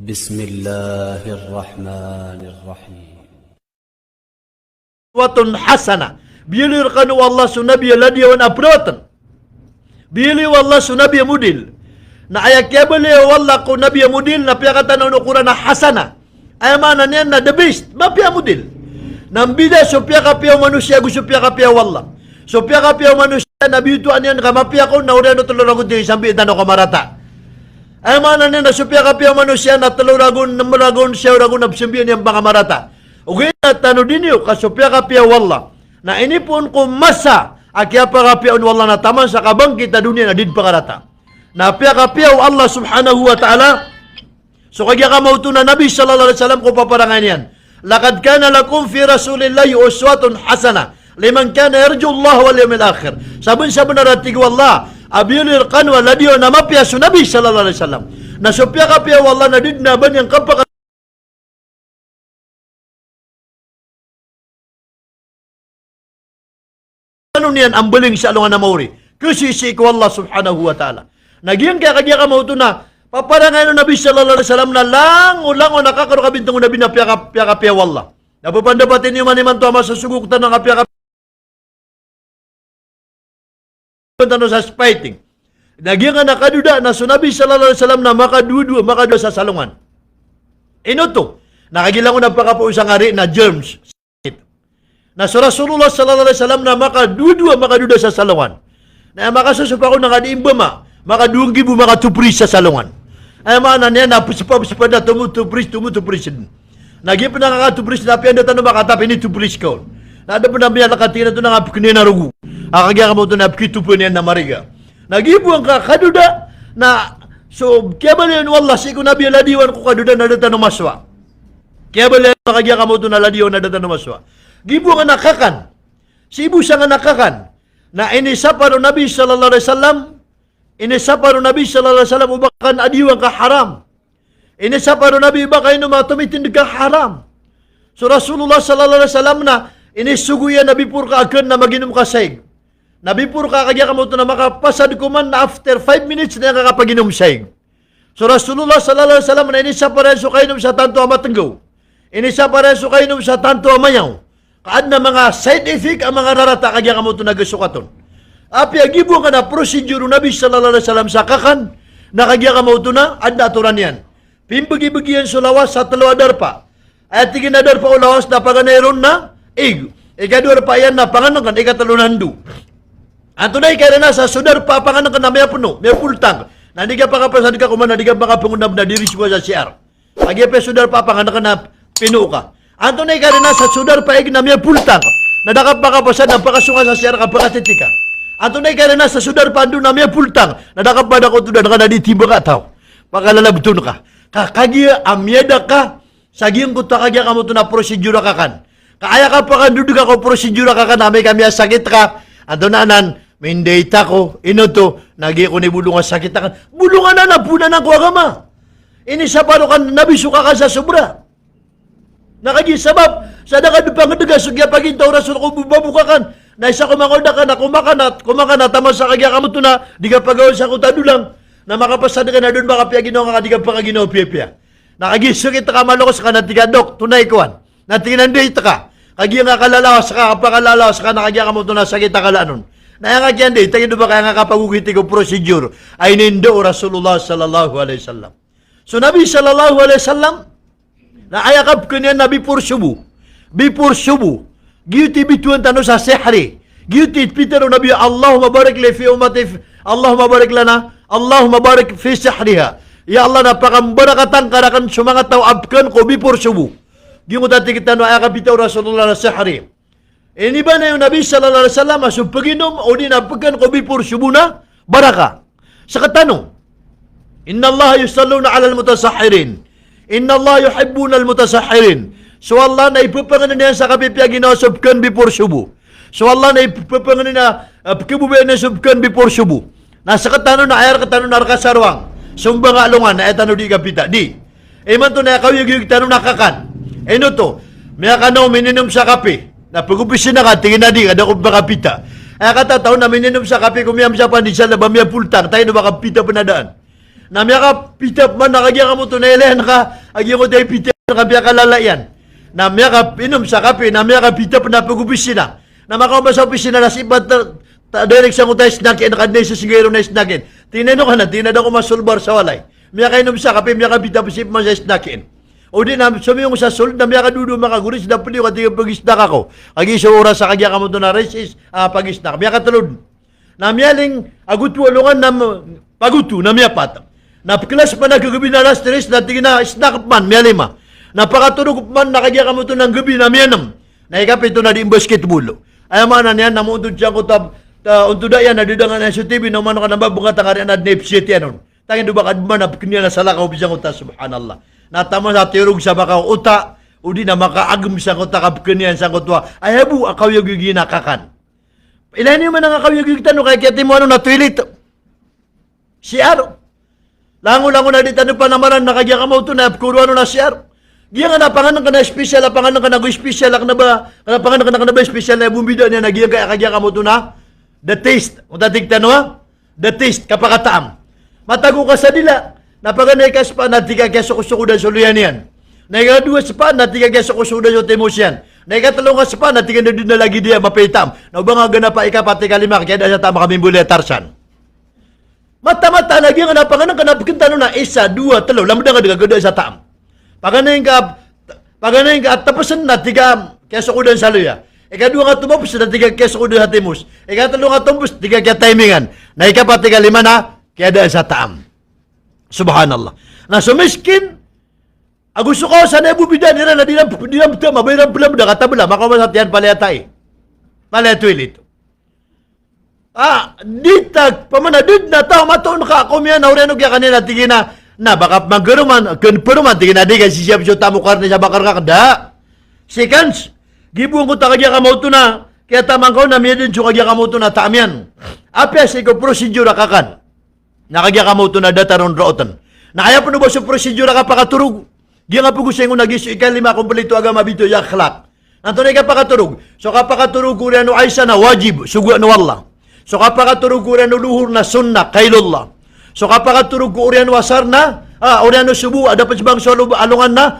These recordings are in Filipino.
بسم الله الرحمن الرحيم. Watun hasana. Bilir kanu Allah sunabiya ladiyawan apratan. Bili wallah sunabiya mudil. Na ayakya bali wallah ko nabiya mudil na piyakatan na ukuran na hasana. Ay mana niyan na the best. Mapya mudil. Nambida so piyakapiyaw manusia gusto piyakapiyaw wallah. So piyakapiyaw manusia nabi ito aniyan kamapya ko na uriyan o tuluragon din sambi itano kamarata. Ay mana niyan na so piyakapiyaw manusia na tuluragon namuragon siya uragon absimbiyan niyang pangamarata. Ugay na tano din yun, kasupya kapiyaw wallah. Na ini pun kumasa, akya pa kapiyaw wallah na taman sa kabang kita dunia na din pakarata. Na piya kapiyaw Allah subhanahu wa ta'ala. So kaya ka mauto na Nabi sallallahu alaihi wasallam kung paparangan yan. Lakad kana lakum fi rasulillahi uswatun hasana. Liman kana yarju Allah wal yawmil akhir. Sabun na ratig wallah. Abilir kanwa ladiyo na mapya su Nabi sallallahu alaihi wasallam. Na supya kapiyaw wallah na din na ban yung kapaka ano niyan ang baling sa alungan na mauri. Kusisi ko Allah subhanahu wa ta'ala. Nagyan kaya ka mauto na, paparangay ng Nabi sallallahu alaihi wasallam na lang o nakakaroon ka bintong Nabi na piyaka wallah. Napapandapatin niyo maniman to ama sa suguktan ng piyaka sa fighting. Nagyan ka nakaduda na so Nabi sallallahu alaihi wasallam na makadua sa salungan. Ino to, nakagilang ko na pakapausang hari na germs. Na sa Rasulullah sallallahu alaihi wasallam na makaduda sa salungan. Na makasusupa ko nakadiimba makadunggi bu makatupris sa salungan. Ay mana niya na puspa na tumutupris. Nagip na nakatupris na piyan na makatapi ni tupris ko. Na ada pun nabiya nakatina to na apkini na rugu. Akagya ka mo to na apkitupo niya na mariga. Nagibu ang kaduda na so kaya ba niyan wallah siku nabiya ladiwan ko kaduda na data no maswa. Kaya ba niyan nakagya ka mo to na ladiwan na data no maswa. Gibu nga nakakan. Si ibu siya nga nakakan. Na inisapa ro Nabi sallallahu alaihi wasallam. Inisapa ro Nabi sallallahu alaihi wasallam ubakan adiwan ka haram. Inisapa ro Nabi ubakan tumitind ka haram. So Rasulullah sallallahu alaihi wasallam na inisuguyan Nabi pur ka akan na maginom ka saig. Nabi pur ka kagya ka mo to na makapasad ko man na after 5 minutes na kakapaginom saig. So Rasulullah sallallahu alaihi wasallam na inisapa rin so kainom sa tanto amatenggaw. Inisapa rin so kainom sa tanto amayaw. Kaad na mga side effect ang mga rarata kaya ka mo ito nagasukaton. Api agibo ka na procedure Nabi sallallahu alaihi wasallam sa kakan na kaya ka mo ito na ad naturan yan. Pimbagi-bagian sa lawas sa talwadar pa. At tigin na dar pa o lawas na paganayron na ig. Ikadwar pa yan na panganangan ikatalunandu. Ato na ikaya na sa sudar pa panganangan na may puno, may pultang. Na di ka pa kapasad ka kumana, di ka pa kapungunab na diris ko sa CR. Agi pa sudar pa panganangan na pinu ka. Anto na ikari na sa sudar paig na may pultang. Nadakap makapasad na pakasunga sa siyara ka pakatitika. Anto na ikari na sa sudar pandu na may pultang. Nadakap pa na ko tudan ka na ditiba ka tao. Pakalalabtun ka. Kakagya amyeda ka. Sagiyang kuta kagya ka mo ito na prosedura ka kan. Kaya ka pa kandudu ka ko prosedura ka kan. May kami sakit ka. Anto na anan. May data ko. Ino to. Nagi ko ni bulungan sakit ka. Bulungan na napuna ng kuwa ka ma. Inisa pa kan nabisuka ka sa sobra. Nakagi sabab sa nakadupang daga sugya pagintaw rasul ko bubabukakan na isa kumangoda ka na kumakan na tama sa kagya kamo to na di ka pagawin sa kutadulang na makapasad ka na doon makapya ginawa ka di ka pa ginawa piya. Nakagi sugit ka malokos ka na tiga dok tunay kuan na tingnan dito ka kagya nga kalalawas ka kapakalalawas ka nakagya kamo to na sakit ka lanon na nga kyan di tagin ba kaya nga kapagugiti ko procedure ay nindo Rasulullah sallallahu alaihi wasallam. So Nabi sallallahu alaihi wasallam na ayakap ko niya na before subu. Giyuti bituan tano sa sehri. Giyuti pitero nabi Allahumma barik li fi ummati. Allahumma barik lana. Allahumma barik fi sehriha. Ya Allah napakabarakatan karakan sumangat tao abkan ko before subu. Giyong dati kita no ayakap bitaw Rasulullah na sehri. Ini ba na yung Nabi sallallahu alaihi wasallam aso paginom o di napagkan ko before subu na baraka. Sa katanong, Inna Allah yusalluna ala al-mutasahirin. Inna Allah yuhibbuna al-mutasahirin. So Allah na ipapanganan niya sa kapipya ginasubkan before subu. So Allah na ipapanganan niya pagkabubayan na subkan before subu. Nasa katano na ayar katano na rakasarwang. Sumba nga alungan na etano di kapita. Di. Man to na ikaw yung tanong nakakan. Eno to. May kanaw mininom sa kape. Na pag-upisin na ka, tingin na di, kada ko bakapita. Ay katataw na mininom sa kape, kumiyam sa pandisal na ba may pultang. Tayo na bakapita panadaan. Namya ka pitap man nakagya ka mo to na ilan ka, agya ko tayo pitap na kamya kalalayan. Namya ka pinom sa kape, namya ka pitap na pag-opisina. Na makaupa sa opisina na si Ibat direct sa tayo snakin, nakaday sa sigero na snakin. Tinano ka na, tinado ko masulbar sa walay. Miya ka inom sa kape, miya ka pitap sip man sa snakin. O di na, sumiyong sa sul, na miya ka dudu makaguris, na pwede ka tingin pag-isnak ako. Agi sa oras sa kagya ka mo to na resis, pag-isnak. Miya ka tulod. Na miya ling agutu alungan na pagutu, na miya pat. Napaklas pa na kagabi na last tres, na tingin na snack man, miya lima. Napakatunog man, nakagya ka mo to ng gabi na miya nam. Naikapito na di basketball. Ay mana niyan, namuntod siya ko tab, untuda yan, nadidangan na sa TV, naman ka nababunga tangari na Nip City, anon. Tangin do ba kadman, napakiniya na salakaw, bisang uta, subhanallah. Natama sa tirog sa bakaw uta, o di na makaagam sa kuta, kapakiniyan sa kutwa, ay habu, akaw yung ginakakan. Ilan niyo man ang akaw yung gigitano, kaya kaya mo ano na toilet. Si Aro. Lango-lango na di tanong pa naman, nakagya ka mo ito, napakuro ano na si Aro. Diya nga napanganan ka na special, napanganan ka na special, napanganan ka na ba special na bumida niya, nagyan kaya ka mo ito na, the taste, kung tatigtan ha, the taste, kapakataam. Matago ka sa dila, napaganay ka sa pa, natigay ka sa kusukudan sa luyan yan. Naigadua sa pa, natigay ka sa kusukudan sa timos yan. Naigatalong ka sa pa, natigay na din na lagi diya, mapaitam. Na ba nga gana pa ikapati kalima, kaya na siya tama kami buli Tarsan. Mata-mata, nagyan nga napanganan ka, napakintano na, isa, dua, talo, lamda nga digagada sa taam. Paganayin ka, at tapusan na, tiga, keso ko din sa luya. Ikadua nga tumapos na, tiga, keso ko din sa timus. Ikatalo nga tumapos, tiga, kaya timingan. Na ikapat, tiga, lima na, kaya dahil sa taam. Subhanallah. Na sumiskin, gusto ko, sana ibubida nila na dinam, mabayram pula mo na, katabla, makamasat yan, palayatay. Palayatuil ito. Ditag, pamanadid na tao, mataon ka, kumyan, naurenog ya kanina, tigina, na baka magkaroman, kunpuruman, tingin na di kasi siya siya tamo karne sa bakar ka, da. Seconds, gibuang ko takagya ka mo ito na, kaya tamang ko na miya din siya kagya ka mo ito na taamyan. Apes, ikaw procedure kakan. Nakagya ka mo ito na dataron rootan. Nakaya po na ba sa procedure ka pakaturog? Diyan nga po gusto yung nagiso, ikalima kumpulito aga mabito yung akhlak. Nantunay ka pakaturog. So kapakaturog ko rin ay na wajib, sugu na wallah. So kapakaturog ko rin luhur na sunna, kailullah. So kapag turog ko orian wasar na, orian subu, dapat sibang swalo alungan na,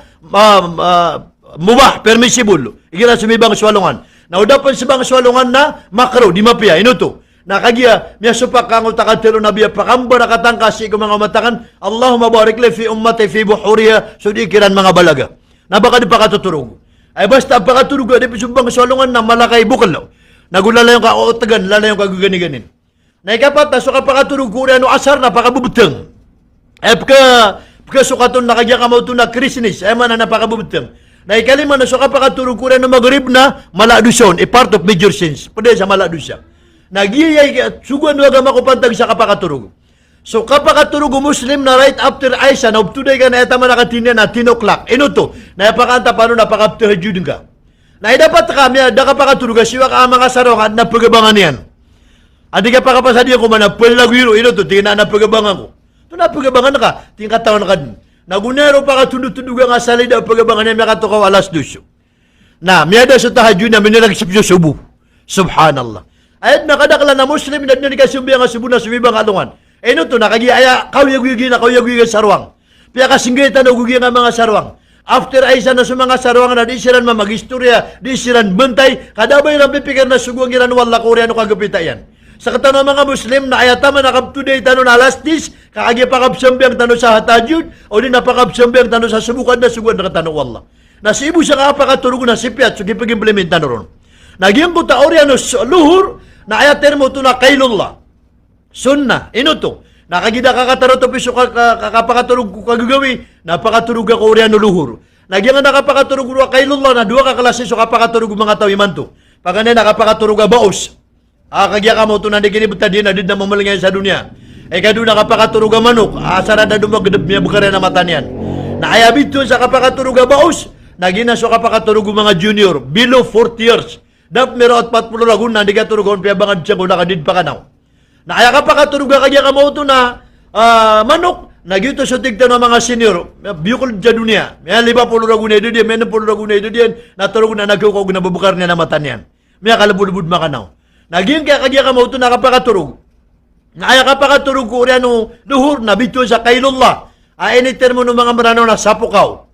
mubah, permissible. Ikira sumibang swalungan. Na dapat sibang swalungan na, makro, di mapia, inuto. Nakagya, miya supak kang utakatero na biya, pakamba nakatangkas, ikaw mga matakan, Allahumma barik li fi ummati fi buhuriya, so di ikiran mga balaga. Na baka di pakatuturog. Ay basta pakaturog, di sibang swalungan na malakay bukal. Nagulala yung kaotagan, lala yung kagugani-ganin. Na ikapat na so kapakaturog ko rin asar na pakabubutang. Pagkasukaton nakagya ka mo ito na krisnis, man na napakabubutang. Na ikalima na so kapakaturog ko rin na magrib na maladusyon, part of major sins. Pwede sa maladusya. Nagyayay, suguan na agam ako pantag sa kapakaturog. So kapakaturog Muslim na right after Aisha, na uptuday ka na etama nakatinya na 10 o'clock. Ino to, na ipakanta pa no napakapto hajudin ka. Na dapat kami, da kapakaturog, siwa ka mga sarongan na pagabangan yan. Adi ka pa kapasadiyan ko man na pwelagwiro, ino to, tingin na napagabangan ko. Ito napagabangan na ka, tingin katawan na ka din. Nagunero pa ka tunod-tunugan nga salida, pagabangan niya, may katukaw alas dusyo. Na, miyada sa tahadyo na, minilagsip siya subu. Subhanallah. Ayat nakadakla na Muslim, na nagkasubihan nga subu na sumibang alungan. Ino to, nakagiyaya, kawyag-yugi sarwang. Pia kasinggita na ugugi nga mga sarwang. After ay isa na sa mga sarwang na di siran mamagistorya, di siran bentay, kadabay lang pipikar na suguang iran wala koreano kagapita yan. Sa katano mga Muslim na ayatama na kaptuday tano na last dis, kaagi pakapsambi ang tano sa hatajud, o di napakapsambi ang tano sa subukan na suguan na katano wallah. Nasibu siya kapakaturog na sipyat, so kipag-implement na ron. Nagyang ko taorya no luhur, na ayatir mo ito na kailullah. Sunna, ino to. Nakagida kakataro to piso kakapakaturog ko kagagawi, napakaturog ako orya no luhur. Nagyang nakapakaturog ko kailullah na duwa kakalasi so kapakaturog mga tawiman to. Pagana nakapakaturog ka baos. Kagya ka mo ito na di kinibuta din na din na mamalingay sa dunia. Kado nakapakaturog ka manok, asarada dumagdab niya bukara na mata niyan. Naayabit to sa kapakaturog ka baos, nagina so kapakaturog mga junior, below 40 years. Dap mero at patpulo lagun na di ka turugon, piya bangad siya kung nakadid pa ka na. Naaya kapakaturog ka kagya ka mo ito na manok, nagyuto sa tigta ng mga senior, biyukol dyan dunia. May 50 lagun na ito diyan, may 40 lagun na ito diyan, naturog na nagkukog na babukar niya na mata niyan. May kalabulubud makanaw. Naging kaya kagya ka mo ito nakapakaturog. Naaya ka pa katulog ko rin luhur na bito sa kailullah. Initer mo ng mga maranaw na sapukaw.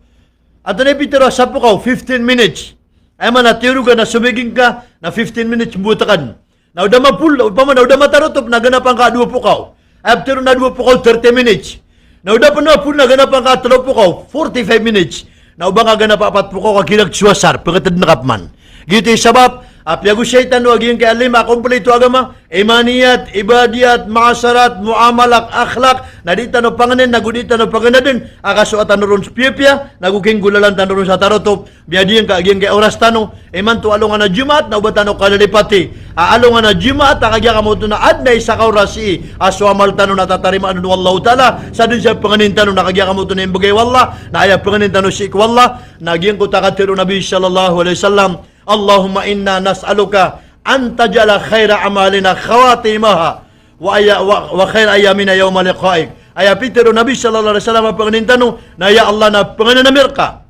At na pitero sapukaw, 15 minutes. Ay man natiro ka na sumiging ka na 15 minutes butakan. Naudama pula, naudama tarotop, naganapan ka 2 pukaw. After na 2 pukaw, 30 minutes. Naudapan na pula, naganapan ka 3 pukaw, 45 minutes. Naubang ka ganapa 4 pukaw, kinagsuwasar, pagkatad na kapman. Gito yung sabab, apyago syaitan wag yung kay alima, kompleto agama, imaniyat, ibadiyat, maasarat, muamalak, akhlak, nadita no panganin, nagudita no panganadin, akasuatan ron spiyapya, naguking gulalan tanong sa tarotop, biyadiyan ka agyan kay oras tanong, iman to alungan na jumat, naubatan no kalalipati, alungan na jumat, akagya ka mo ito na adnay sa kaurasi, aswamal tanong natatarimaan no Allah ta'ala, sa dun siya panganin tanong, nakagya ka mo ito na imbagay wallah, na ayaw panganin tanong si ikwallah, nagyan ko takatiro Nabi sallallahu alaihi wasallam, Allahumma inna nas'aluka an taj'ala khaira amalina khawatimaha wa khair ayyamina yawma liqa'ik. Aya pitero Nabi sallallahu alaihi wasallam panginintano na ya Allah na panginanamir ka.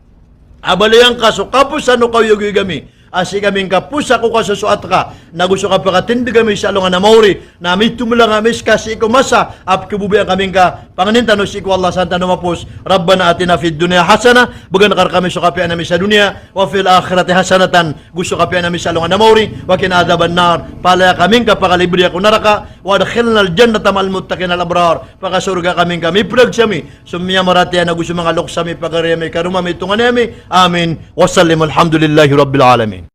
Abalayan ka so kapus ano kayo gami. Asi kaming kapus ako ka susuat ka. Na gusto ka pakatindi kami sa alungan na mauri. Na mitu mo lang amis kasi ikaw masa. Ap kibubiyan kaming ka. Panginintano si ikaw Allah santa no mapos. Rabbana atina fid dunya hasana. Bagan nakar kami so kapian namin sa dunya. Wa fil akhirati hasanatan. Gusto kapian namin sa alungan na mauri. Wa kinadaban nar. Palaya kaming ka pakalibre ako naraka. Wa dakhilna al jannata mal muttaqin al abrar. Pakasurga kaming kami pragsami. Sumya maratiya na gusto mga loksami pagariyami karumami tunganami. Amin. Wasallim alhamdulillahi rabbil alamin.